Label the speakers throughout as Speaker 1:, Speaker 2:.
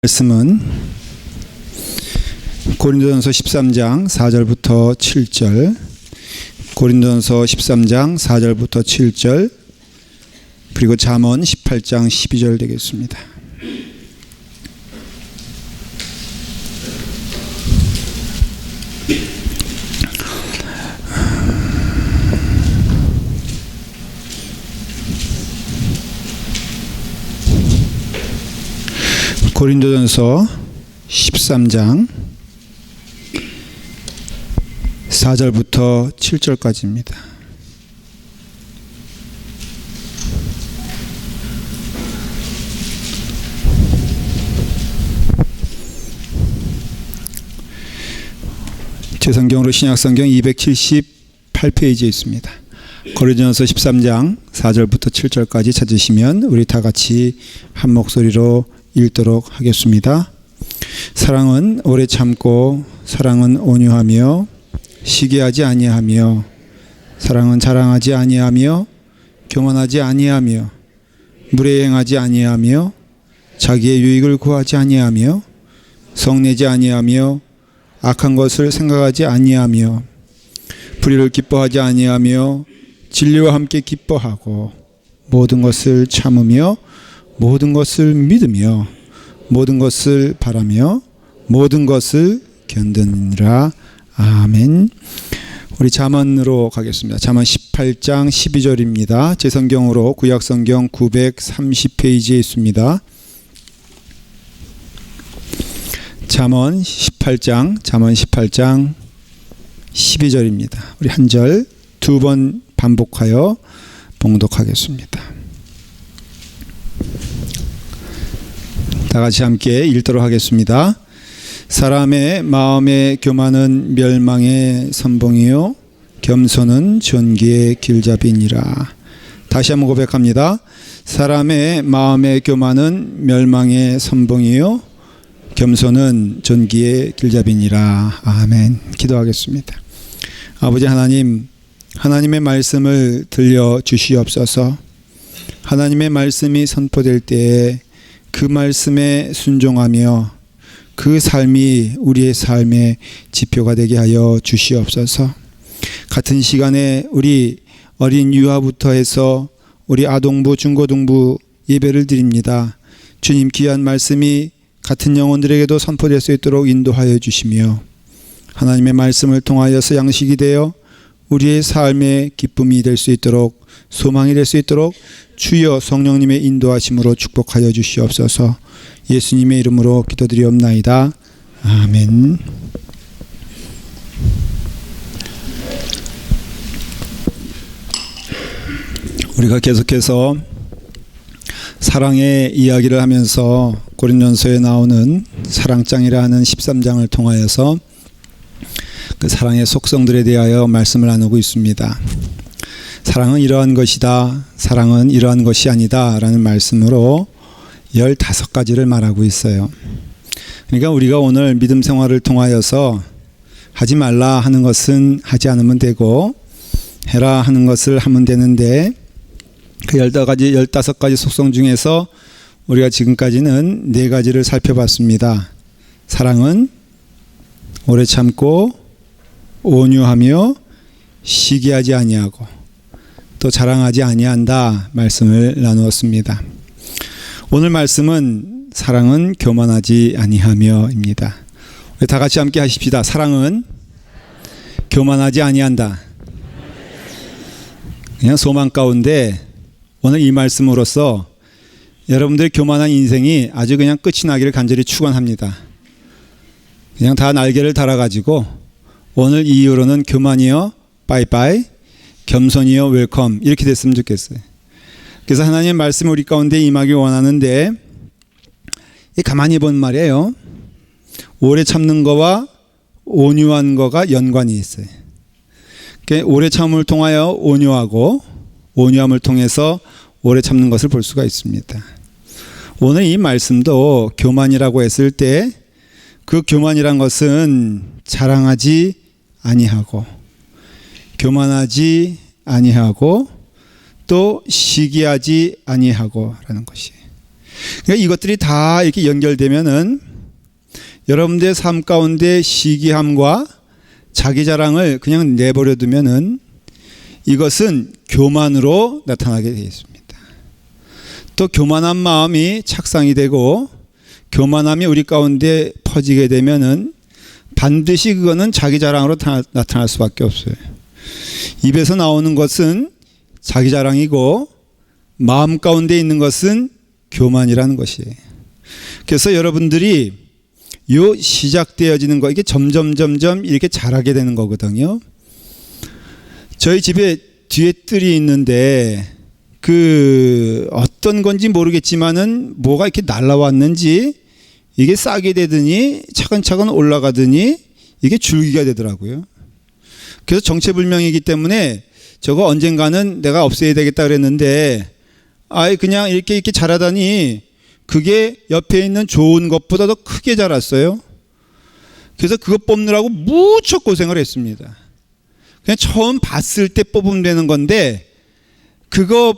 Speaker 1: 말씀은 고린도전서 13장 4절부터 7절, 고린도전서 13장 4절부터 7절, 그리고 잠언 18장 12절 되겠습니다. 고린도전서 13장 4절부터 7절까지입니다. 제 성경으로 신약성경 278페이지에 있습니다. 고린도전서 13장 4절부터 7절까지 찾으시면 우리 다 같이 한 목소리로 읽도록 하겠습니다. 사랑은 오래 참고, 사랑은 온유하며 시기하지 아니하며, 사랑은 자랑하지 아니하며 교만하지 아니하며 무례행하지 아니하며 자기의 유익을 구하지 아니하며 성내지 아니하며 악한 것을 생각하지 아니하며 불의를 기뻐하지 아니하며 진리와 함께 기뻐하고 모든 것을 참으며 모든 것을 믿으며 모든 것을 바라며 모든 것을 견디느니라. 아멘. 우리 잠언으로 가겠습니다. 잠언 18장 12절입니다. 제 성경으로 구약성경 930페이지에 있습니다. 잠언 18장 12절입니다. 우리 한 절 두 번 반복하여 봉독하겠습니다. 다 같이 함께 읽도록 하겠습니다. 사람의 마음의 교만은 멸망의 선봉이요 겸손은 존귀의 길잡이니라. 다시 한번 고백합니다. 사람의 마음의 교만은 멸망의 선봉이요 겸손은 존귀의 길잡이니라. 아멘. 기도하겠습니다. 아버지 하나님, 하나님의 말씀을 들려주시옵소서. 하나님의 말씀이 선포될 때에 그 말씀에 순종하며 그 삶이 우리의 삶의 지표가 되게 하여 주시옵소서. 같은 시간에 우리 어린 유아부터 해서 우리 아동부, 중고등부 예배를 드립니다. 주님 귀한 말씀이 같은 영혼들에게도 선포될 수 있도록 인도하여 주시며 하나님의 말씀을 통하여서 양식이 되어 우리의 삶의 기쁨이 될 수 있도록, 소망이 될 수 있도록 주여 성령님의 인도하심으로 축복하여 주시옵소서. 예수님의 이름으로 기도드리옵나이다. 아멘. 우리가 계속해서 사랑의 이야기를 하면서 고린도전서에 나오는 사랑장이라 하는 13장을 통하여서 그 사랑의 속성들에 대하여 말씀을 나누고 있습니다. 사랑은 이러한 것이다, 사랑은 이러한 것이 아니다 라는 말씀으로 15가지를 말하고 있어요. 그러니까 우리가 오늘 믿음 생활을 통하여서 하지 말라 하는 것은 하지 않으면 되고 해라 하는 것을 하면 되는데 그 15가지 속성 중에서 우리가 지금까지는 4가지를 살펴봤습니다. 사랑은 오래 참고 온유하며 시기하지 아니하고 또 자랑하지 아니한다 말씀을 나누었습니다. 오늘 말씀은 사랑은 교만하지 아니하며입니다. 우리 다 같이 함께 하십시다. 사랑은 교만하지 아니한다. 그냥 소망 가운데 오늘 이 말씀으로써 여러분들의 교만한 인생이 아주 그냥 끝이 나기를 간절히 축원합니다. 그냥 다 날개를 달아가지고 오늘 이후로는 교만이요 빠이빠이, 겸손이요 웰컴 이렇게 됐으면 좋겠어요. 그래서 하나님의 말씀이 우리 가운데 임하기 원하는데 가만히 본 말이에요. 오래 참는 거와 온유한 거가 연관이 있어요. 그러니까 오래 참음을 통하여 온유하고 온유함을 통해서 오래 참는 것을 볼 수가 있습니다. 오늘 이 말씀도 교만이라고 했을 때 그 교만이란 것은 자랑하지 아니하고 교만하지 아니하고 또 시기하지 아니하고 라는 것이 그러니까 이것들이 다 이렇게 연결되면은 여러분들의 삶 가운데 시기함과 자기 자랑을 그냥 내버려 두면은 이것은 교만으로 나타나게 되어 있습니다. 또 교만한 마음이 착상이 되고 교만함이 우리 가운데 퍼지게 되면은 반드시 그거는 자기 자랑으로 나타날 수밖에 없어요. 입에서 나오는 것은 자기 자랑이고 마음 가운데 있는 것은 교만이라는 것이에요. 그래서 여러분들이 요 시작되어지는 거, 이게 점점 이렇게 자라게 되는 거거든요. 저희 집에 뒤에 뜰이 있는데 그 어떤 건지 모르겠지만은 뭐가 이렇게 날라왔는지 이게 싹이 되더니 차근차근 올라가더니 이게 줄기가 되더라고요. 그래서 정체불명이기 때문에 저거 언젠가는 내가 없애야 되겠다 그랬는데 아예 그냥 이렇게 자라다니 그게 옆에 있는 좋은 것보다 더 크게 자랐어요. 그래서 그거 뽑느라고 무척 고생을 했습니다. 그냥 처음 봤을 때 뽑으면 되는 건데 그거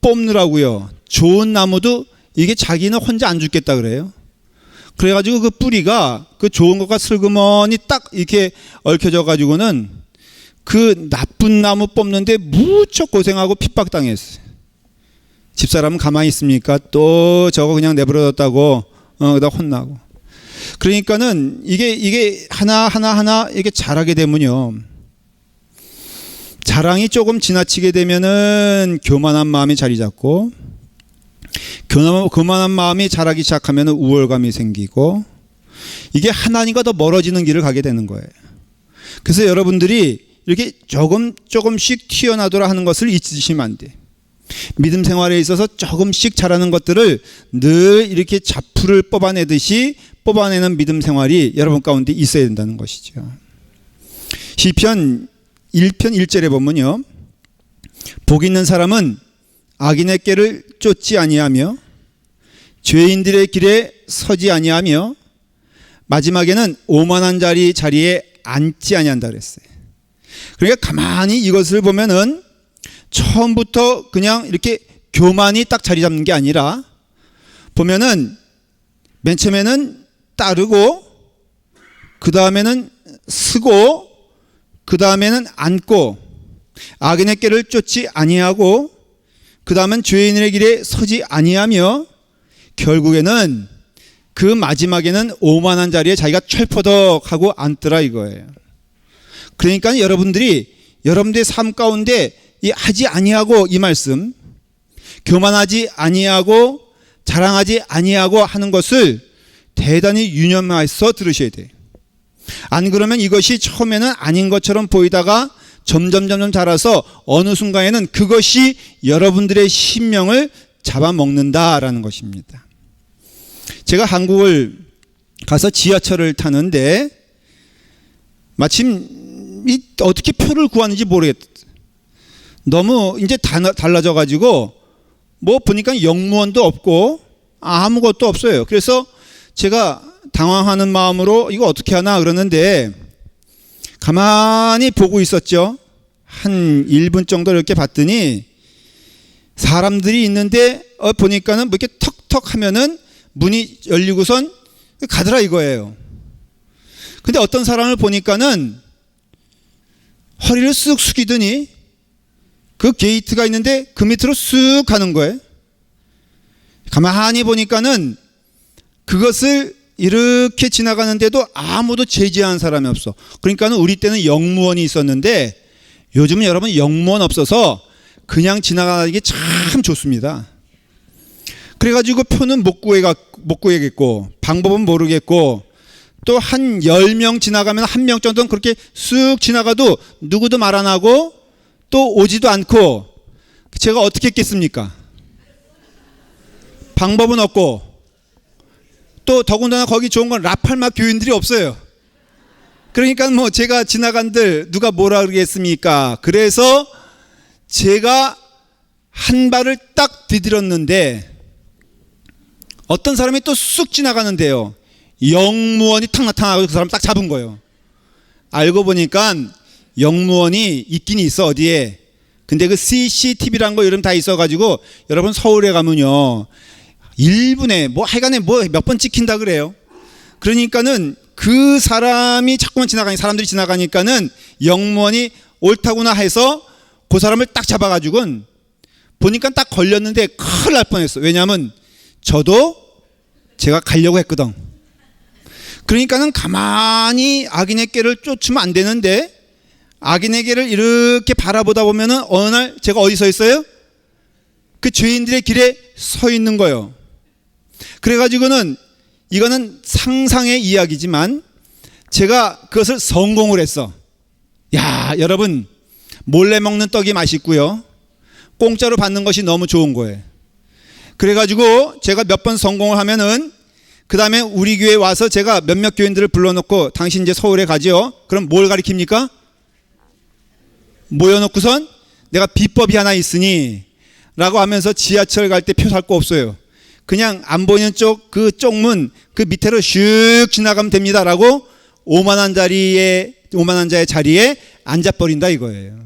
Speaker 1: 뽑느라고요. 좋은 나무도 이게 자기는 혼자 안 죽겠다 그래요. 그래가지고 그 뿌리가 그 좋은 것과 슬그머니 딱 이렇게 얽혀져 가지고는 그 나쁜 나무 뽑는데 무척 고생하고 핍박당했어요. 집사람은 가만히 있습니까? 또 저거 그냥 내버려뒀다고 그다 혼나고. 그러니까는 이게 하나 이게 자라게 되면요. 자랑이 조금 지나치게 되면은 교만한 마음이 자리 잡고 교만한 마음이 자라기 시작하면 우월감이 생기고 이게 하나님과 더 멀어지는 길을 가게 되는 거예요. 그래서 여러분들이 이렇게 조금씩 튀어나오라 하는 것을 잊으시면 안 돼. 믿음 생활에 있어서 조금씩 자라는 것들을 늘 이렇게 자풀을 뽑아내듯이 뽑아내는 믿음 생활이 여러분 가운데 있어야 된다는 것이죠. 시편 1편 1절에 보면요. 복 있는 사람은 악인의 꾀를 쫓지 아니하며 죄인들의 길에 서지 아니하며 마지막에는 오만한 자리에 앉지 아니한다 그랬어요. 그러니까 가만히 이것을 보면은 처음부터 그냥 이렇게 교만이 딱 자리 잡는 게 아니라 보면은 맨 처음에는 따르고 그 다음에는 쓰고 그 다음에는 앉고 악인의 꾀를 쫓지 아니하고 그 다음은 죄인의 길에 서지 아니하며 결국에는 그 마지막에는 오만한 자리에 자기가 철퍼덕하고 앉더라 이거예요. 그러니까 여러분들이 여러분들의 삶 가운데 이 하지 아니하고 이 말씀 교만하지 아니하고 자랑하지 아니하고 하는 것을 대단히 유념해서 들으셔야 돼요. 안 그러면 이것이 처음에는 아닌 것처럼 보이다가 점점 자라서 어느 순간에는 그것이 여러분들의 신명을 잡아먹는다라는 것입니다. 제가 한국을 가서 지하철을 타는데 마침 어떻게 표를 구하는지 모르겠어요. 너무 이제 달라져 가지고 뭐 보니까 영무원도 없고 아무것도 없어요. 그래서 제가 당황하는 마음으로 이거 어떻게 하나 그러는데 가만히 보고 있었죠. 한 1분 정도 이렇게 봤더니 사람들이 있는데 보니까는 뭐 이렇게 턱턱 하면은 문이 열리고선 가더라 이거예요. 근데 어떤 사람을 보니까는 허리를 쓱 숙이더니 그 게이트가 있는데 그 밑으로 쓱 가는 거예요. 가만히 보니까는 그것을 이렇게 지나가는데도 아무도 제지하는 사람이 없어. 그러니까는 우리 때는 영무원이 있었는데 요즘은 여러분 영무원 없어서 그냥 지나가기 참 좋습니다. 그래가지고 표는 못 구하겠고 방법은 모르겠고 또 한 10명 지나가면 한 명 정도는 그렇게 쑥 지나가도 누구도 말 안 하고 또 오지도 않고 제가 어떻게 했겠습니까? 방법은 없고 또 더군다나 거기 좋은 건 라팔마 교인들이 없어요. 그러니까 뭐 제가 지나간들 누가 뭐라 그러겠습니까? 그래서 제가 한 발을 딱 디딜었는데 어떤 사람이 또 쑥 지나가는데요. 영무원이 탁 나타나고 그 사람 딱 잡은 거예요. 알고 보니까 영무원이 있긴 있어 어디에. 근데 그 CCTV란 거 이름 다 있어가지고 여러분 서울에 가면요 1분에 뭐 하여간에 뭐 몇 번 찍힌다 그래요. 그러니까는 그 사람이 자꾸만 사람들이 지나가니까는 영무원이 옳다구나 해서 그 사람을 딱 잡아가지고는 보니까 딱 걸렸는데 큰일 날 뻔했어. 왜냐하면 저도 제가 가려고 했거든. 그러니까는 가만히 악인의 꾀를 쫓으면 안 되는데 악인의 꾀를 이렇게 바라보다 보면은 어느 날 제가 어디 서 있어요? 그 죄인들의 길에 서 있는 거예요. 그래가지고는 이거는 상상의 이야기지만 제가 그것을 성공을 했어. 야, 여러분, 몰래 먹는 떡이 맛있고요, 공짜로 받는 것이 너무 좋은 거예요. 그래가지고 제가 몇 번 성공을 하면은 그 다음에 우리 교회에 와서 제가 몇몇 교인들을 불러놓고 당신 이제 서울에 가죠. 그럼 뭘 가리킵니까? 모여놓고선 내가 비법이 하나 있으니 라고 하면서 지하철 갈 때 표 살 거 없어요. 그냥 안 보이는 쪽 그 쪽문 그 밑으로 슉 지나가면 됩니다 라고 5만 원짜리의 자리에 앉아버린다 이거예요.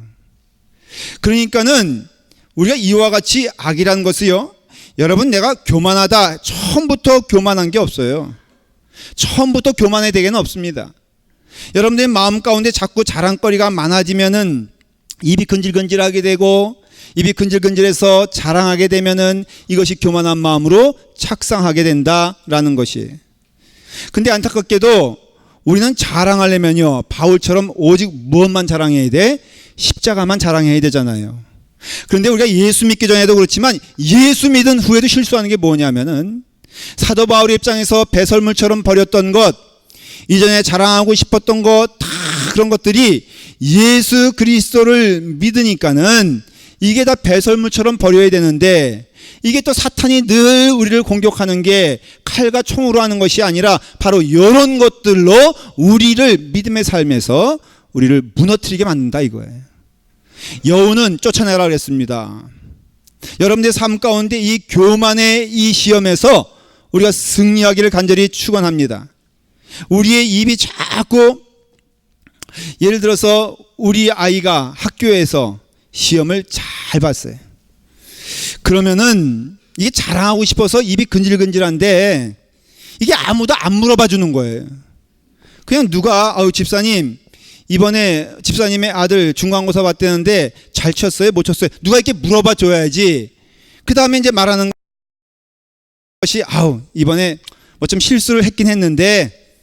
Speaker 1: 그러니까는 우리가 이와 같이 악이라는 것을요, 여러분, 내가 교만하다, 처음부터 교만한 게 없어요. 처음부터 교만의 대개는 없습니다. 여러분들의 마음 가운데 자꾸 자랑거리가 많아지면은 입이 근질근질하게 되고, 입이 근질근질해서 자랑하게 되면은 이것이 교만한 마음으로 착상하게 된다라는 것이. 근데 안타깝게도 우리는 자랑하려면요, 바울처럼 오직 무엇만 자랑해야 돼? 십자가만 자랑해야 되잖아요. 그런데 우리가 예수 믿기 전에도 그렇지만 예수 믿은 후에도 실수하는 게 뭐냐면은, 사도 바울의 입장에서 배설물처럼 버렸던 것, 이전에 자랑하고 싶었던 것, 다 그런 것들이 예수 그리스도를 믿으니까는 이게 다 배설물처럼 버려야 되는데, 이게 또 사탄이 늘 우리를 공격하는 게 칼과 총으로 하는 것이 아니라 바로 이런 것들로 우리를 믿음의 삶에서 우리를 무너뜨리게 만든다 이거예요. 여우는 쫓아내라 그랬습니다. 여러분들의 삶 가운데 이 교만의 이 시험에서 우리가 승리하기를 간절히 축원합니다. 우리의 입이 자꾸, 예를 들어서 우리 아이가 학교에서 시험을 잘 봤어요. 그러면은 이게 자랑하고 싶어서 입이 근질근질한데 이게 아무도 안 물어봐 주는 거예요. 그냥 누가 집사님 이번에 집사님의 아들 중간고사 봤다는데 잘 쳤어요? 못 쳤어요? 누가 이렇게 물어봐 줘야지. 그 다음에 이제 말하는 것이 이번에 뭐 좀 실수를 했긴 했는데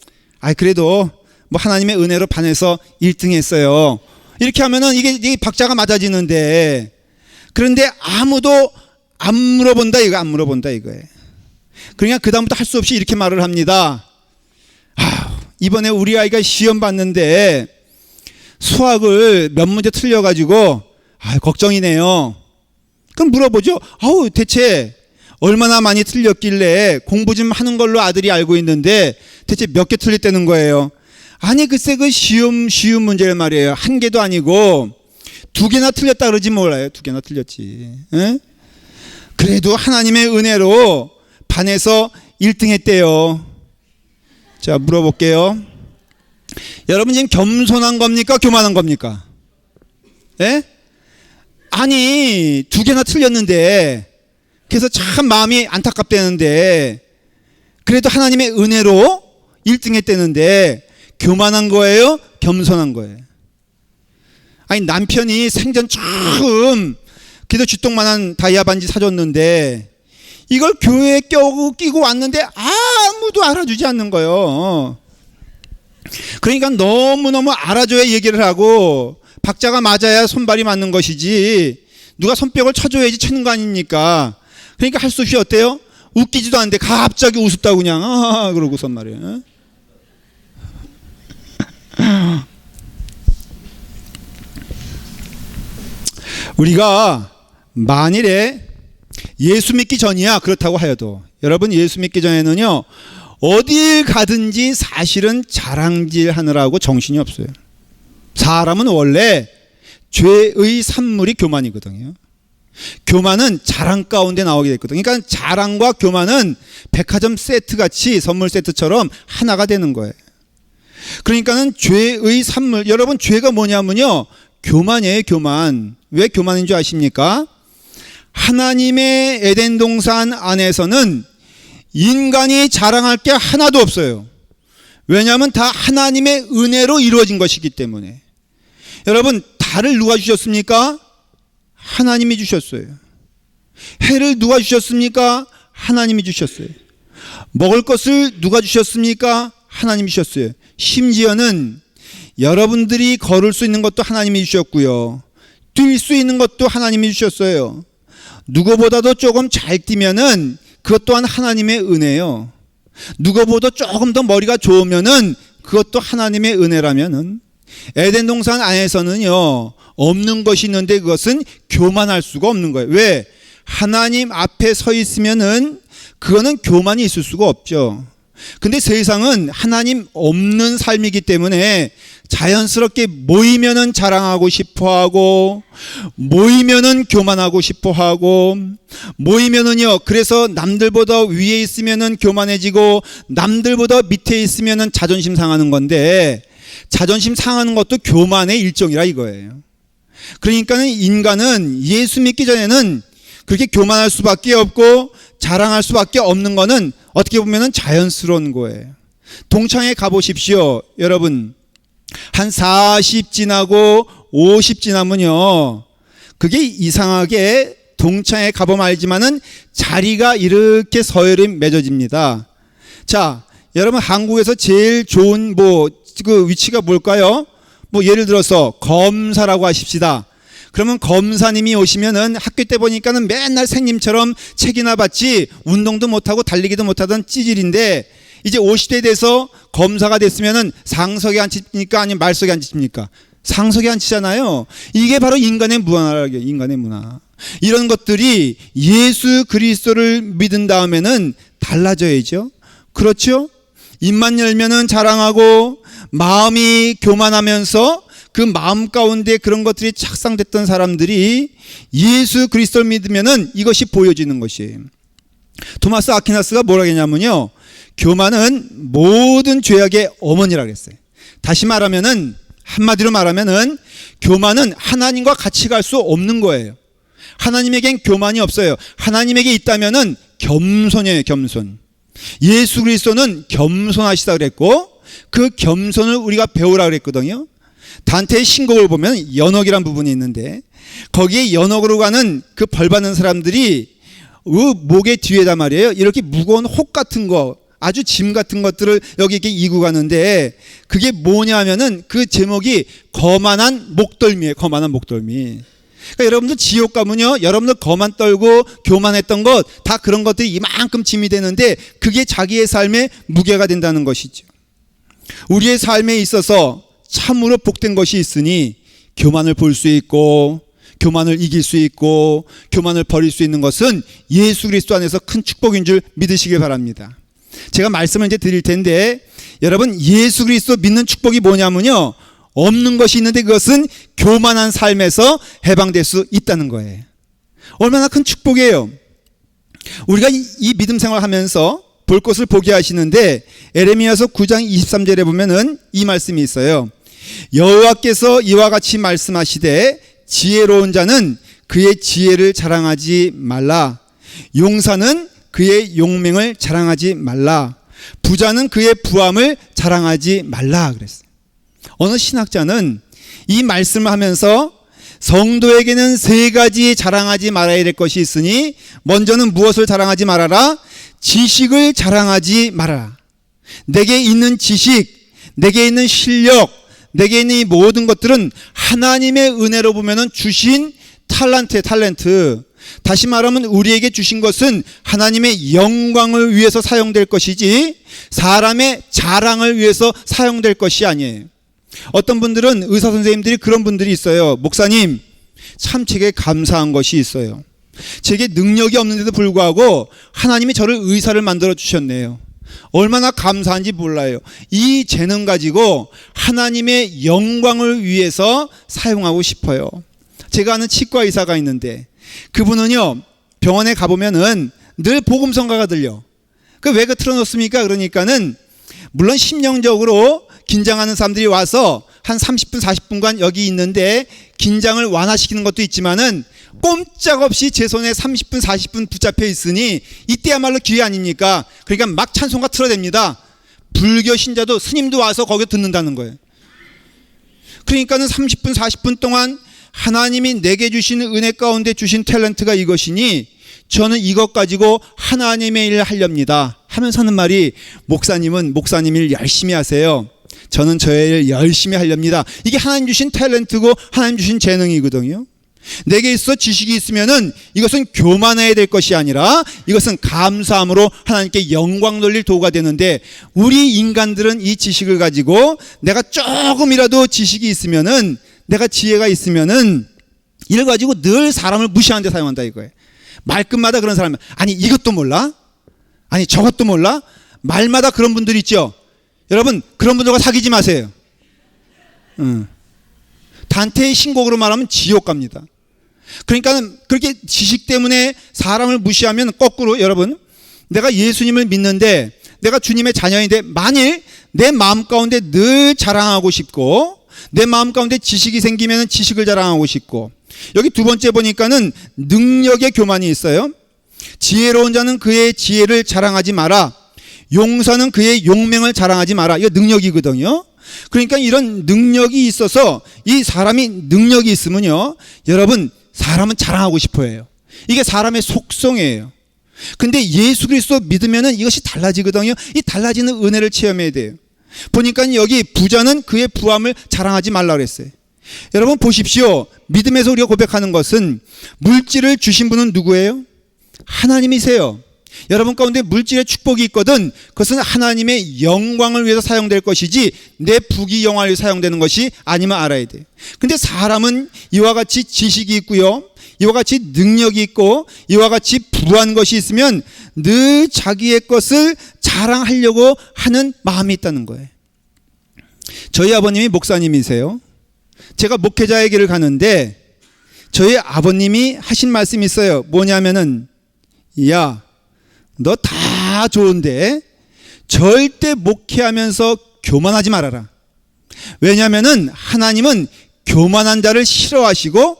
Speaker 1: 그래도 뭐 하나님의 은혜로 반해서 1등 했어요. 이렇게 하면은 이게 박자가 맞아지는데, 그런데 아무도 안 물어본다 이거예요. 그러니까 그다음부터 할 수 없이 이렇게 말을 합니다. 이번에 우리 아이가 시험 봤는데 수학을 몇 문제 틀려가지고 걱정이네요. 그럼 물어보죠. 대체 얼마나 많이 틀렸길래 공부 좀 하는 걸로 아들이 알고 있는데 대체 몇 개 틀렸다는 거예요. 아니 글쎄 그 쉬운 문제를 말이에요. 한 개도 아니고 2개나 틀렸다 그러지 몰라요. 2개나 틀렸지. 에? 그래도 하나님의 은혜로 반에서 1등 했대요. 자, 물어볼게요. 여러분 지금 겸손한 겁니까? 교만한 겁니까? 예? 아니 2개나 틀렸는데, 그래서 참 마음이 안타깝다는데, 그래도 하나님의 은혜로 1등 했다는데 교만한 거예요? 겸손한 거예요? 아니 남편이 생전 처음 기도 쥐똥만한 다이아 반지 사줬는데 이걸 교회에 끼고 왔는데 아무도 알아주지 않는 거예요. 그러니까 너무너무 알아줘야 얘기를 하고 박자가 맞아야 손발이 맞는 것이지, 누가 손뼉을 쳐줘야지 치는 거 아닙니까? 그러니까 할 수 없이 어때요? 웃기지도 않는데 갑자기 우습다고 그냥 그러고선 말이에요. 우리가 만일에 예수 믿기 전이야 그렇다고 하여도, 여러분 예수 믿기 전에는요 어딜 가든지 사실은 자랑질 하느라고 정신이 없어요. 사람은 원래 죄의 산물이 교만이거든요. 교만은 자랑 가운데 나오게 됐거든요. 그러니까 자랑과 교만은 백화점 세트 같이 선물 세트처럼 하나가 되는 거예요. 그러니까는 죄의 산물, 여러분 죄가 뭐냐면요 교만이에요. 교만. 왜 교만인 줄 아십니까? 하나님의 에덴 동산 안에서는 인간이 자랑할 게 하나도 없어요. 왜냐하면 다 하나님의 은혜로 이루어진 것이기 때문에. 여러분, 달을 누가 주셨습니까? 하나님이 주셨어요. 해를 누가 주셨습니까? 하나님이 주셨어요. 먹을 것을 누가 주셨습니까? 하나님이 주셨어요. 심지어는 여러분들이 걸을 수 있는 것도 하나님이 주셨고요. 뛸 수 있는 것도 하나님이 주셨어요. 누구보다도 조금 잘 뛰면은 그것 또한 하나님의 은혜예요. 누구보다 조금 더 머리가 좋으면은 그것도 하나님의 은혜라면은, 에덴 동산 안에서는요, 없는 것이 있는데 그것은 교만할 수가 없는 거예요. 왜? 하나님 앞에 서 있으면은 그거는 교만이 있을 수가 없죠. 근데 세상은 하나님 없는 삶이기 때문에 자연스럽게 모이면은 자랑하고 싶어하고, 모이면은 교만하고 싶어하고, 모이면은요, 그래서 남들보다 위에 있으면은 교만해지고, 남들보다 밑에 있으면은 자존심 상하는 건데, 자존심 상하는 것도 교만의 일종이라 이거예요. 그러니까는 인간은 예수 믿기 전에는 그렇게 교만할 수밖에 없고 자랑할 수밖에 없는 거는 어떻게 보면은 자연스러운 거예요. 동창회 가보십시오. 여러분, 한 40 지나고 50 지나면요, 그게 이상하게 동창회 가보면 알지만은 자리가 이렇게 서열이 맺어집니다. 자, 여러분, 한국에서 제일 좋은 그 위치가 뭘까요? 예를 들어서 검사라고 하십시다. 그러면 검사님이 오시면은 학교 때 보니까는 맨날 생님처럼 책이나 봤지 운동도 못하고 달리기도 못하던 찌질인데, 이제 50대 돼서 검사가 됐으면은 상석에 앉힙니까? 아니면 말석에 앉힙니까? 상석에 앉히잖아요. 이게 바로 인간의 문화라고요. 인간의 문화. 이런 것들이 예수 그리스도를 믿은 다음에는 달라져야죠. 그렇죠? 입만 열면은 자랑하고 마음이 교만하면서 그 마음 가운데 그런 것들이 착상됐던 사람들이 예수 그리스도를 믿으면은 이것이 보여지는 것이에요. 토마스 아퀴나스가 뭐라고 했냐면요, 교만은 모든 죄악의 어머니라고 했어요. 다시 말하면은, 한마디로 말하면은 교만은 하나님과 같이 갈 수 없는 거예요. 하나님에겐 교만이 없어요. 하나님에게 있다면은 겸손이에요. 겸손. 예수 그리스도는 겸손하시다 그랬고, 그 겸손을 우리가 배우라 그랬거든요. 단테의 신곡을 보면 연옥이란 부분이 있는데, 거기에 연옥으로 가는 그 벌 받는 사람들이 목의 뒤에다 말이에요, 이렇게 무거운 혹 같은 거, 아주 짐 같은 것들을 여기 이렇게 이고 가는데, 그게 뭐냐 하면은 그 제목이 거만한 목덜미예요. 거만한 목덜미. 그러니까 여러분들 지옥 가면요, 여러분들 거만 떨고 교만했던 것, 다 그런 것들이 이만큼 짐이 되는데 그게 자기의 삶의 무게가 된다는 것이죠. 우리의 삶에 있어서 참으로 복된 것이 있으니 교만을 볼 수 있고, 교만을 이길 수 있고, 교만을 버릴 수 있는 것은 예수 그리스도 안에서 큰 축복인 줄 믿으시길 바랍니다. 제가 말씀을 이제 드릴 텐데, 여러분, 예수 그리스도 믿는 축복이 뭐냐면요, 없는 것이 있는데 그것은 교만한 삶에서 해방될 수 있다는 거예요. 얼마나 큰 축복이에요. 우리가 이 믿음 생활하면서 볼 것을 보게 하시는데, 에레미야서 9장 23절에 보면은 이 말씀이 있어요. 여호와께서 이와 같이 말씀하시되, 지혜로운 자는 그의 지혜를 자랑하지 말라. 용사는 그의 용맹을 자랑하지 말라. 부자는 그의 부함을 자랑하지 말라 그랬어요. 어느 신학자는 이 말씀을 하면서 성도에게는 세 가지 자랑하지 말아야 될 것이 있으니, 먼저는 무엇을 자랑하지 말아라? 지식을 자랑하지 말아라. 내게 있는 지식, 내게 있는 실력, 내게 있는 이 모든 것들은 하나님의 은혜로 보면은 주신 탤런트. 다시 말하면 우리에게 주신 것은 하나님의 영광을 위해서 사용될 것이지 사람의 자랑을 위해서 사용될 것이 아니에요. 어떤 분들은, 의사 선생님들이 그런 분들이 있어요. 목사님, 참 제게 감사한 것이 있어요. 제게 능력이 없는데도 불구하고 하나님이 저를 의사를 만들어 주셨네요. 얼마나 감사한지 몰라요. 이 재능 가지고 하나님의 영광을 위해서 사용하고 싶어요. 제가 아는 치과 의사가 있는데, 그분은요, 병원에 가보면은 늘 복음성가가 들려. 왜 틀어놓습니까? 그러니까는, 물론 심령적으로 긴장하는 사람들이 와서 한 30분 40분간 여기 있는데 긴장을 완화시키는 것도 있지만은, 꼼짝없이 제 손에 30분 40분 붙잡혀 있으니 이때야말로 기회 아닙니까? 그러니까 막 찬송가 틀어댑니다. 불교 신자도 스님도 와서 거기 듣는다는 거예요. 그러니까는 30분 40분 동안 하나님이 내게 주신 은혜 가운데 주신 탤런트가 이것이니 저는 이것 가지고 하나님의 일을 하렵니다 하면서 하는 말이, 목사님은 목사님 일 열심히 하세요, 저는 저의 일 열심히 하렵니다. 이게 하나님 주신 탤런트고 하나님 주신 재능이거든요. 내게 있어 지식이 있으면은 이것은 교만해야 될 것이 아니라 이것은 감사함으로 하나님께 영광 돌릴 도구가 되는데, 우리 인간들은 이 지식을 가지고 내가 조금이라도 지식이 있으면은, 내가 지혜가 있으면은 이걸 가지고 늘 사람을 무시하는 데 사용한다 이거예요. 말끝마다 그런 사람, 아니 이것도 몰라? 아니 저것도 몰라? 말마다 그런 분들 있죠. 여러분 그런 분들과 사귀지 마세요. 단테의 신곡으로 말하면 지옥 갑니다. 그러니까 그렇게 지식 때문에 사람을 무시하면 거꾸로, 여러분 내가 예수님을 믿는데 내가 주님의 자녀인데 만일 내 마음 가운데 늘 자랑하고 싶고 내 마음 가운데 지식이 생기면 지식을 자랑하고 싶고, 여기 두 번째 보니까는 능력의 교만이 있어요. 지혜로운 자는 그의 지혜를 자랑하지 마라, 용사는 그의 용맹을 자랑하지 마라. 이거 능력이거든요. 그러니까 이런 능력이 있어서, 이 사람이 능력이 있으면요, 여러분 사람은 자랑하고 싶어 해요. 이게 사람의 속성이에요. 근데 예수 그리스도 믿으면은 이것이 달라지거든요. 이 달라지는 은혜를 체험해야 돼요. 보니까 여기 부자는 그의 부함을 자랑하지 말라 그랬어요. 여러분 보십시오. 믿음에서 우리가 고백하는 것은, 물질을 주신 분은 누구예요? 하나님이세요. 여러분 가운데 물질의 축복이 있거든 그것은 하나님의 영광을 위해서 사용될 것이지 내 부귀영화를 위해서 사용되는 것이 아니면 알아야 돼. 근데 사람은 이와 같이 지식이 있고요, 이와 같이 능력이 있고 이와 같이 부한 것이 있으면 늘 자기의 것을 자랑하려고 하는 마음이 있다는 거예요. 저희 아버님이 목사님이세요. 제가 목회자의 길을 가는데 저희 아버님이 하신 말씀이 있어요. 뭐냐면은, 야, 너 다 좋은데 절대 목회하면서 교만하지 말아라. 왜냐하면은 하나님은 교만한 자를 싫어하시고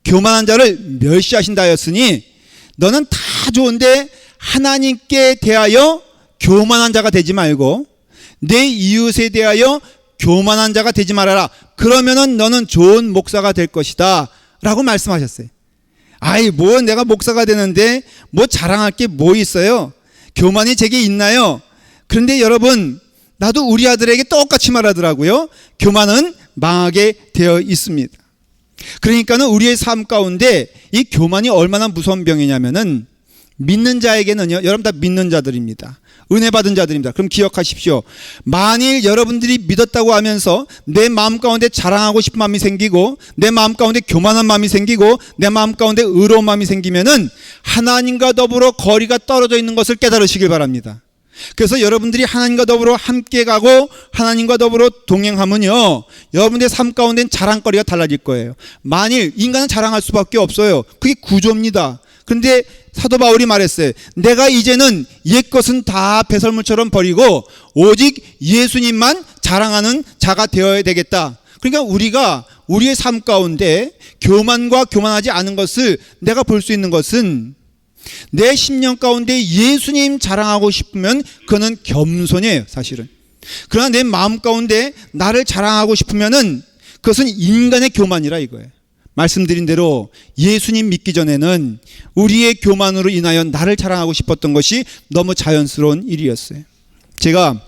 Speaker 1: 교만한 자를 멸시하신다 하였으니, 너는 다 좋은데 하나님께 대하여 교만한 자가 되지 말고 내 이웃에 대하여 교만한 자가 되지 말아라. 그러면은 너는 좋은 목사가 될 것이다 라고 말씀하셨어요. 아이 뭐 내가 목사가 되는데 뭐 자랑할 게 뭐 있어요? 교만이 제게 있나요? 그런데 여러분, 나도 우리 아들에게 똑같이 말하더라고요. 교만은 망하게 되어 있습니다. 그러니까는 우리의 삶 가운데 이 교만이 얼마나 무서운 병이냐면은, 믿는 자에게는요, 여러분 다 믿는 자들입니다. 은혜 받은 자들입니다. 그럼 기억하십시오. 만일 여러분들이 믿었다고 하면서 내 마음 가운데 자랑하고 싶은 마음이 생기고 내 마음 가운데 교만한 마음이 생기고 내 마음 가운데 의로운 마음이 생기면은 하나님과 더불어 거리가 떨어져 있는 것을 깨달으시길 바랍니다. 그래서 여러분들이 하나님과 더불어 함께 가고 하나님과 더불어 동행하면요, 여러분들의 삶 가운데는 자랑거리가 달라질 거예요. 만일 인간은 자랑할 수밖에 없어요. 그게 구조입니다. 그런데 사도 바울이 말했어요. 내가 이제는 옛것은 다 배설물처럼 버리고 오직 예수님만 자랑하는 자가 되어야 되겠다. 그러니까 우리가 우리의 삶 가운데 교만과 교만하지 않은 것을 내가 볼 수 있는 것은, 내 심령 가운데 예수님 자랑하고 싶으면 그거는 겸손이에요 사실은. 그러나 내 마음 가운데 나를 자랑하고 싶으면은 그것은 인간의 교만이라 이거예요. 말씀드린 대로 예수님 믿기 전에는 우리의 교만으로 인하여 나를 자랑하고 싶었던 것이 너무 자연스러운 일이었어요. 제가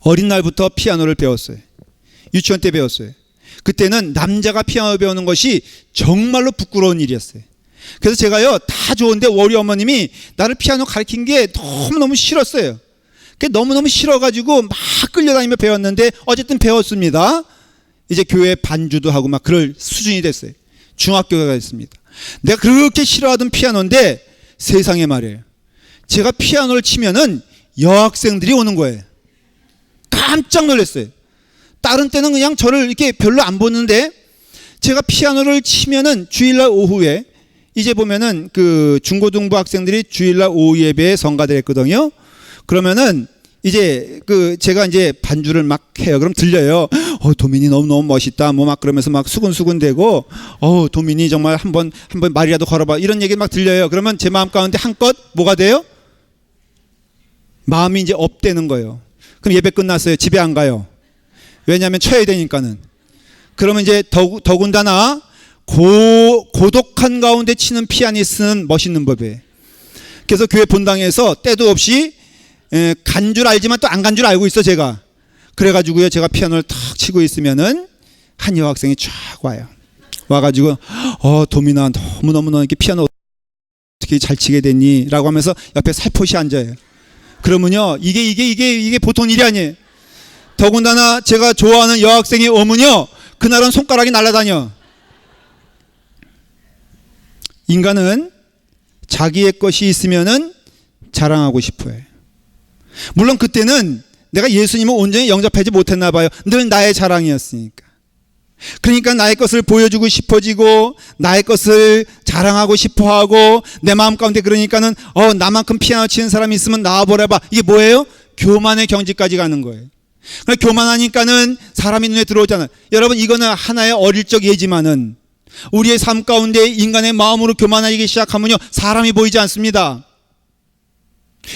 Speaker 1: 어린 날부터 피아노를 배웠어요. 유치원 때 배웠어요. 그때는 남자가 피아노 배우는 것이 정말로 부끄러운 일이었어요. 그래서 제가요, 다 좋은데 우리 어머님이 나를 피아노 가르친 게 너무너무 싫었어요. 너무너무 싫어가지고 막 끌려다니며 배웠는데 어쨌든 배웠습니다. 이제 교회 반주도 하고 막 그럴 수준이 됐어요. 중학교가 됐습니다. 내가 그렇게 싫어하던 피아노인데 세상에 말이에요, 제가 피아노를 치면은 여학생들이 오는 거예요. 깜짝 놀랐어요. 다른 때는 그냥 저를 이렇게 별로 안 보는데 제가 피아노를 치면은 주일날 오후에, 이제 보면은 그 중고등부 학생들이 주일날 오후 예배에 성가대를 했거든요. 그러면은 이제 그 제가 이제 반주를 막 해요. 그럼 들려요. 도민이 너무너무 멋있다. 뭐 막 그러면서 막 수근수근대고, 도민이 정말 한번 말이라도 걸어봐. 이런 얘기 막 들려요. 그러면 제 마음 가운데 한껏 뭐가 돼요? 마음이 이제 업되는 거예요. 그럼 예배 끝났어요. 집에 안 가요. 왜냐하면 쳐야 되니까는. 그러면 이제 더군다나 고독한 가운데 치는 피아니스트는 멋있는 법이에요. 그래서 교회 본당에서 때도 없이 간 줄 알지만 또 안 간 줄 알고 있어 제가. 그래가지고요 제가 피아노를 탁 치고 있으면은 한 여학생이 쫙 와요. 와가지고 도민아 너무너무 이렇게 피아노 어떻게 잘 치게 됐니? 라고 하면서 옆에 살포시 앉아요. 그러면요 이게 보통 일이 아니에요. 더군다나 제가 좋아하는 여학생이 오면요 그날은 손가락이 날아다녀. 인간은 자기의 것이 있으면은 자랑하고 싶어요. 물론 그때는 내가 예수님을 온전히 영접하지 못했나 봐요. 늘 나의 자랑이었으니까. 그러니까 나의 것을 보여주고 싶어지고 나의 것을 자랑하고 싶어하고 내 마음 가운데 그러니까는 나만큼 피아노 치는 사람이 있으면 나와보라봐. 이게 뭐예요? 교만의 경지까지 가는 거예요. 그러니까 교만하니까는 사람이 눈에 들어오잖아요. 여러분 이거는 하나의 어릴 적 예지만은 우리의 삶 가운데 인간의 마음으로 교만하기 시작하면요 사람이 보이지 않습니다.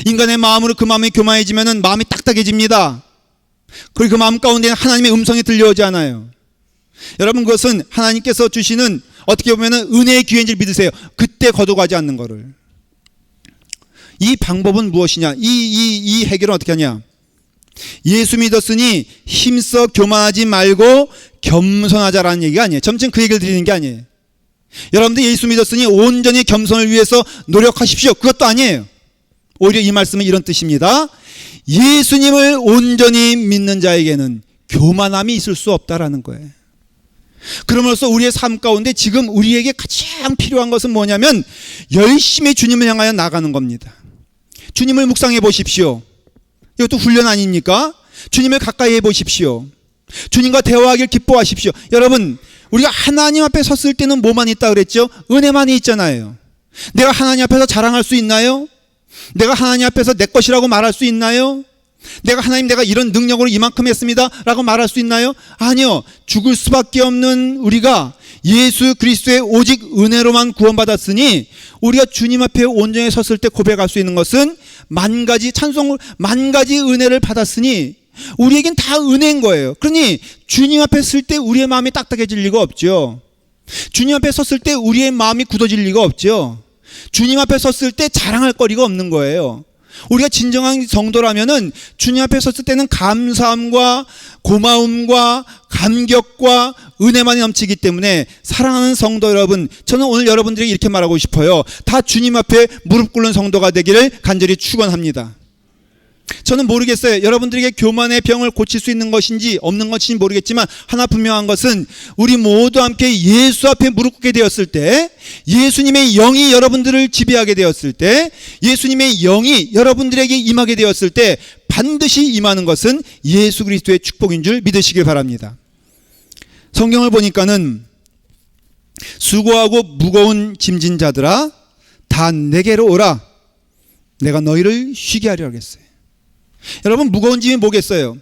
Speaker 1: 인간의 마음으로 그 마음이 교만해지면은 마음이 딱딱해집니다. 그리고 그 마음 가운데 하나님의 음성이 들려오지 않아요. 여러분 그것은 하나님께서 주시는 어떻게 보면은 은혜의 기회인 줄 믿으세요. 그때 거둬가지 않는 거를. 이 방법은 무엇이냐? 이 해결은 어떻게 하냐? 예수 믿었으니 힘써 교만하지 말고 겸손하자라는 얘기가 아니에요. 점점 그 얘기를 드리는 게 아니에요. 여러분들 예수 믿었으니 온전히 겸손을 위해서 노력하십시오. 그것도 아니에요. 오히려 이 말씀은 이런 뜻입니다. 예수님을 온전히 믿는 자에게는 교만함이 있을 수 없다라는 거예요. 그러므로써 우리의 삶 가운데 지금 우리에게 가장 필요한 것은 뭐냐면 열심히 주님을 향하여 나가는 겁니다. 주님을 묵상해 보십시오. 이것도 훈련 아닙니까? 주님을 가까이 해 보십시오. 주님과 대화하길 기뻐하십시오. 여러분 우리가 하나님 앞에 섰을 때는 뭐만 있다 그랬죠? 은혜만이 있잖아요. 내가 하나님 앞에서 자랑할 수 있나요? 내가 하나님 앞에서 내 것이라고 말할 수 있나요? 내가 이런 능력으로 이만큼 했습니다 라고 말할 수 있나요? 아니요. 죽을 수밖에 없는 우리가 예수 그리스도의 오직 은혜로만 구원받았으니 우리가 주님 앞에 온전히 섰을 때 고백할 수 있는 것은 만 가지 은혜를 받았으니 우리에겐 다 은혜인 거예요. 그러니 주님 앞에 설 때 우리의 마음이 딱딱해질 리가 없죠. 주님 앞에 섰을 때 우리의 마음이 굳어질 리가 없죠. 주님 앞에 섰을 때 자랑할 거리가 없는 거예요. 우리가 진정한 성도라면은 주님 앞에 섰을 때는 감사함과 고마움과 감격과 은혜만이 넘치기 때문에 사랑하는 성도 여러분, 저는 오늘 여러분들에게 이렇게 말하고 싶어요. 다 주님 앞에 무릎 꿇는 성도가 되기를 간절히 축원합니다. 저는 모르겠어요. 여러분들에게 교만의 병을 고칠 수 있는 것인지 없는 것인지 모르겠지만 하나 분명한 것은 우리 모두 함께 예수 앞에 무릎 꿇게 되었을 때, 예수님의 영이 여러분들을 지배하게 되었을 때, 예수님의 영이 여러분들에게 임하게 되었을 때 반드시 임하는 것은 예수 그리스도의 축복인 줄 믿으시길 바랍니다. 성경을 보니까는 수고하고 무거운 짐진 자들아 다 내게로 오라. 내가 너희를 쉬게 하려 하겠어요. 여러분 무거운 짐이 뭐겠어요?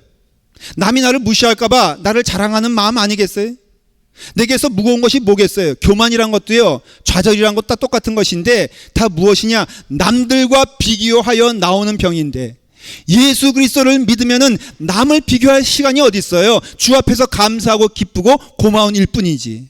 Speaker 1: 남이 나를 무시할까봐 나를 자랑하는 마음 아니겠어요? 내게서 무거운 것이 뭐겠어요? 교만이란 것도요, 좌절이란 것도 다 똑같은 것인데 다 무엇이냐? 남들과 비교하여 나오는 병인데, 예수 그리스도를 믿으면은 남을 비교할 시간이 어디 있어요? 주 앞에서 감사하고 기쁘고 고마운 일뿐이지.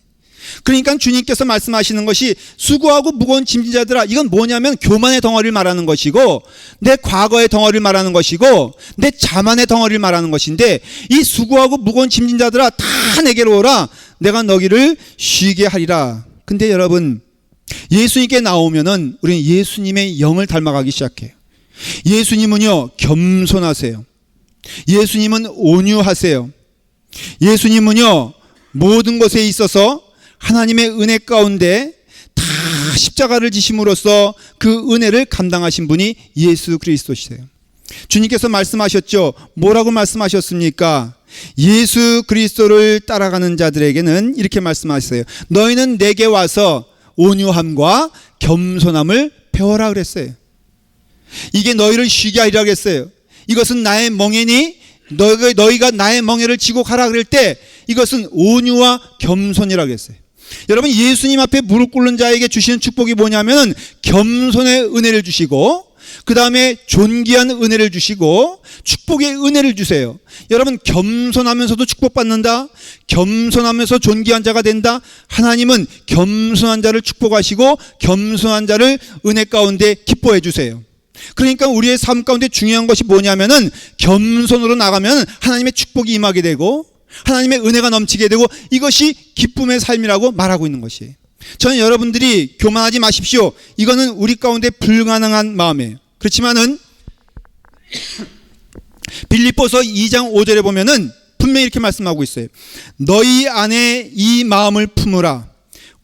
Speaker 1: 그러니까 주님께서 말씀하시는 것이 수고하고 무거운 짐진 자들아, 이건 뭐냐면 교만의 덩어리를 말하는 것이고 내 과거의 덩어리를 말하는 것이고 내 자만의 덩어리를 말하는 것인데, 이 수고하고 무거운 짐진 자들아 다 내게로 오라. 내가 너희를 쉬게 하리라. 근데 여러분 예수님께 나오면은 우리는 예수님의 영을 닮아가기 시작해요. 예수님은요 겸손하세요. 예수님은 온유하세요. 예수님은요 모든 것에 있어서 하나님의 은혜 가운데 다 십자가를 지심으로써 그 은혜를 감당하신 분이 예수 그리스도시세요. 주님께서 말씀하셨죠. 뭐라고 말씀하셨습니까? 예수 그리스도를 따라가는 자들에게는 이렇게 말씀하셨어요. 너희는 내게 와서 온유함과 겸손함을 배워라 그랬어요. 이게 너희를 쉬게 하리라 그랬어요. 이것은 나의 멍에니 너희가 나의 멍에를 지고 가라 그럴 때 이것은 온유와 겸손이라고 했어요. 여러분, 예수님 앞에 무릎 꿇는 자에게 주시는 축복이 뭐냐면은 겸손의 은혜를 주시고, 그 다음에 존귀한 은혜를 주시고 축복의 은혜를 주세요. 여러분, 겸손하면서도 축복받는다, 겸손하면서 존귀한 자가 된다. 하나님은 겸손한 자를 축복하시고 겸손한 자를 은혜 가운데 기뻐해 주세요. 그러니까 우리의 삶 가운데 중요한 것이 뭐냐면은 겸손으로 나가면 하나님의 축복이 임하게 되고 하나님의 은혜가 넘치게 되고, 이것이 기쁨의 삶이라고 말하고 있는 것이에요. 저는 여러분들이 교만하지 마십시오. 이거는 우리 가운데 불가능한 마음이에요. 그렇지만은 빌립보서 2장 5절에 보면은 분명히 이렇게 말씀하고 있어요. 너희 안에 이 마음을 품으라.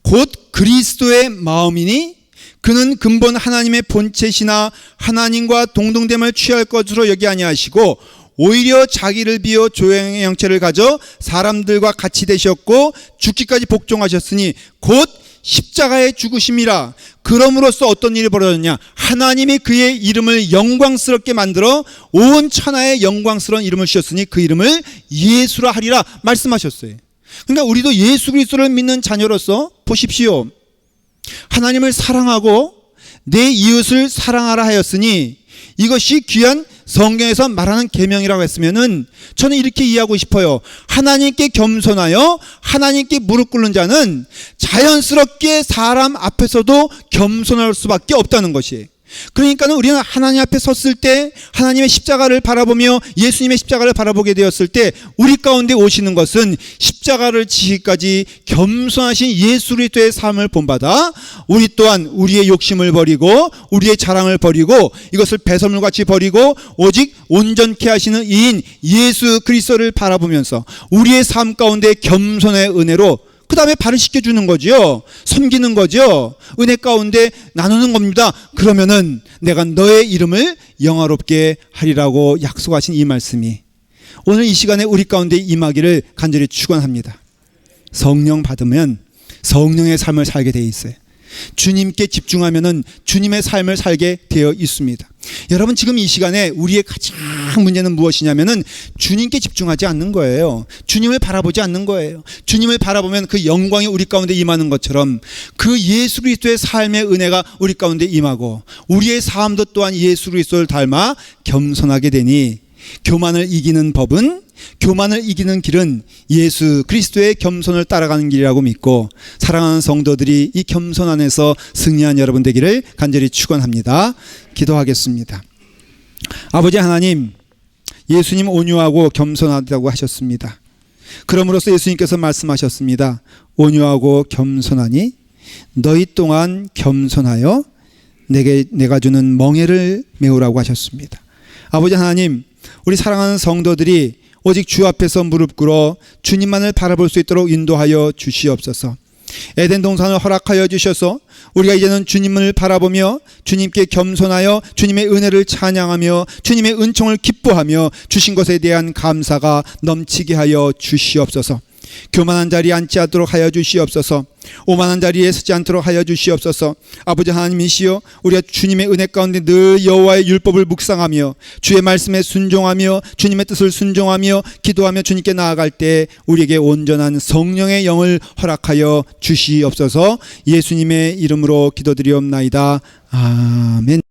Speaker 1: 곧 그리스도의 마음이니 그는 근본 하나님의 본체시나 하나님과 동등됨을 취할 것으로 여기 아니하시고 오히려 자기를 비워 조용의 형체를 가져 사람들과 같이 되셨고 죽기까지 복종하셨으니 곧 십자가에 죽으심이라. 그럼으로써 어떤 일이 벌어졌냐? 하나님이 그의 이름을 영광스럽게 만들어 온 천하에 영광스러운 이름을 주셨으니 그 이름을 예수라 하리라 말씀하셨어요. 그러니까 우리도 예수 그리스도를 믿는 자녀로서 보십시오. 하나님을 사랑하고 내 이웃을 사랑하라 하였으니 이것이 귀한 성경에서 말하는 계명이라고 했으면은 저는 이렇게 이해하고 싶어요. 하나님께 겸손하여 하나님께 무릎 꿇는 자는 자연스럽게 사람 앞에서도 겸손할 수밖에 없다는 것이에요. 그러니까 우리는 하나님 앞에 섰을 때 하나님의 십자가를 바라보며 예수님의 십자가를 바라보게 되었을 때 우리 가운데 오시는 것은 십자가를 지기까지 겸손하신 예수 그리스도의 삶을 본받아 우리 또한 우리의 욕심을 버리고 우리의 자랑을 버리고 이것을 배설물같이 버리고 오직 온전케 하시는 이인 예수 그리스도를 바라보면서 우리의 삶 가운데 겸손의 은혜로 그 다음에 발을 씻겨주는 거죠. 섬기는 거죠. 은혜 가운데 나누는 겁니다. 그러면은 내가 너의 이름을 영화롭게 하리라고 약속하신 이 말씀이 오늘 이 시간에 우리 가운데 임하기를 간절히 축원합니다. 성령 받으면 성령의 삶을 살게 돼 있어요. 주님께 집중하면은 주님의 삶을 살게 되어 있습니다. 여러분, 지금 이 시간에 우리의 가장 문제는 무엇이냐면은 주님께 집중하지 않는 거예요. 주님을 바라보지 않는 거예요. 주님을 바라보면 그 영광이 우리 가운데 임하는 것처럼 그 예수 그리스도의 삶의 은혜가 우리 가운데 임하고 우리의 삶도 또한 예수 그리스도를 닮아 겸손하게 되니 교만을 이기는 법은 교만을 이기는 길은 예수 그리스도의 겸손을 따라가는 길이라고 믿고 사랑하는 성도들이 이 겸손 안에서 승리한 여러분 되기를 간절히 축원합니다. 기도하겠습니다. 아버지 하나님, 예수님 온유하고 겸손하다고 하셨습니다. 그러므로서 예수님께서 말씀하셨습니다. 온유하고 겸손하니 너희 또한 겸손하여 내가 주는 멍에를 메우라고 하셨습니다. 아버지 하나님, 우리 사랑하는 성도들이 오직 주 앞에서 무릎 꿇어 주님만을 바라볼 수 있도록 인도하여 주시옵소서. 에덴 동산을 허락하여 주셔서 우리가 이제는 주님을 바라보며 주님께 겸손하여 주님의 은혜를 찬양하며 주님의 은총을 기뻐하며 주신 것에 대한 감사가 넘치게 하여 주시옵소서. 교만한 자리에 앉지 않도록 하여 주시옵소서. 오만한 자리에 서지 않도록 하여 주시옵소서. 아버지 하나님이시여, 우리가 주님의 은혜 가운데 늘 여호와의 율법을 묵상하며 주의 말씀에 순종하며 주님의 뜻을 순종하며 기도하며 주님께 나아갈 때 우리에게 온전한 성령의 영을 허락하여 주시옵소서. 예수님의 이름으로 기도드리옵나이다. 아멘.